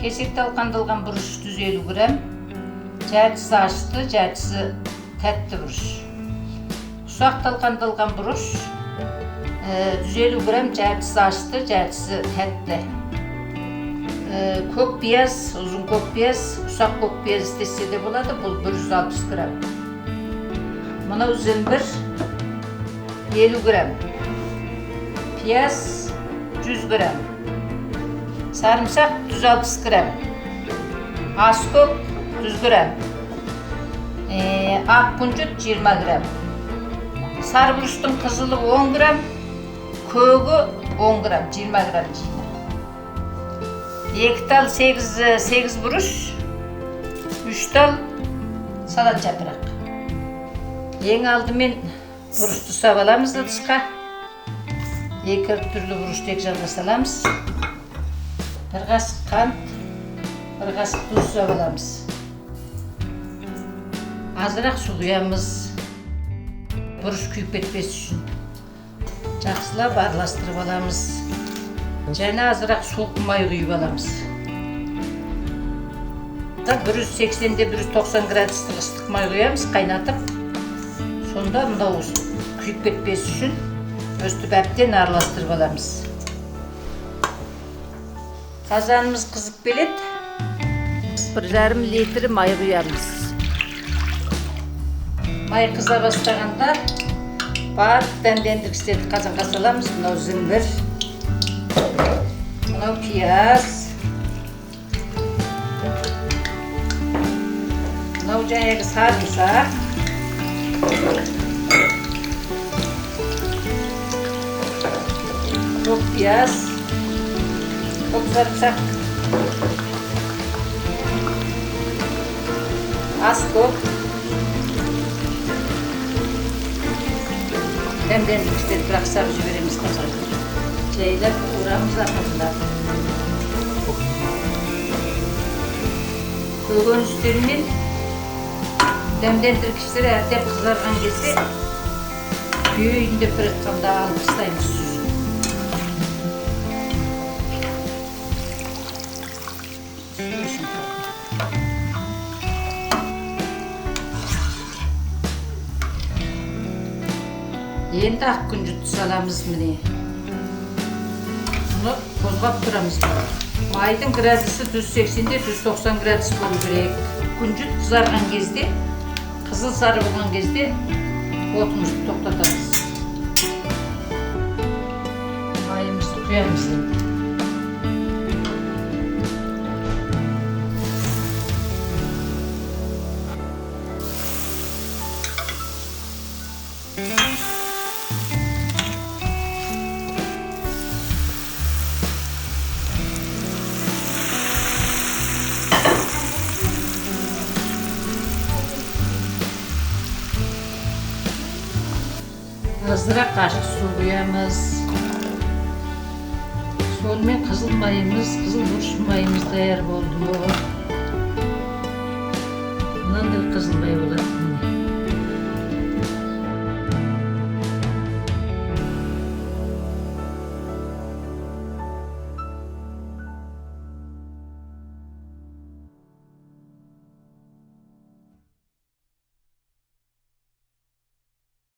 Кесек талқандалған бұрыш 150 грамм, жартысы ашты, жартысы тәтті бұрыш. Ұсақ талқандалған бұрыш 150 грамм, жартысы ашты, жартысы тәтті. Көк пияз, ұзын көк пияз, ұсақ көк пияз істесе де болады, бұл 160 грамм. Мынау зімбір 50 грамм, пияз 100 грамм, сарымсақ 160 грамм, аскөк 100 грамм, ақ күнжіт 20 грамм, сары бұрыштың қызылы 10 грамм, көгі 10 грамм, 20 грамм жина. 2 тал 8 бұрыш, 3 тал салат жапырақ. Ең алдымен бұрышты ұсап аламыз ыдысқа. 2 түрлі бұрышты екі жағына саламыз. 1 қасық қант, 1 қасық тұз ұсап аламыз. Азырақ су құямыз, бұрыш күйіп кетпес үшін. Жақсылап араластырып аламыз. Және азырақ суық май құйып аламыз. 180-де 190 градустық ыстық май құямыз, қайнатып. Сонда мынау күйіп кетпес үшін өстіп әбден араластырып аламыз. Қазанымыз қызып келеді. 1,5 литр май құямыз. Май қыза бастағанда барлық дәмдендіргіштерді қазанға саламыз. Мынау зімбір, мынау пияз, мынау жаңағы сарымсақ, көк пияз, көк сарымсақ, аскөк, дәмдендіргіштерді бірақ сап жібереміз қазанға. Жайлап ұрамыз ақырындап. Көкөністер мен дәмдендіргіштер әдеп қызарған кезде күйінде бір жатқанда алып тастаймыз сүзіп. Енді ақ күнжітті саламыз міне. Бұны қозғап тұрамыз. Майдың градусы 180-де 190 градус болу керек. Күнжіт қызарған кезде, қызыл сары болған кезде отымызды тоқтатамыз. Майымызды құямыз енді. Азырақ қашық су құямыз. Сонымен қызыл майымыз, қызыл бұрыш майымыз даяр болды. Мынандай қызыл май болады.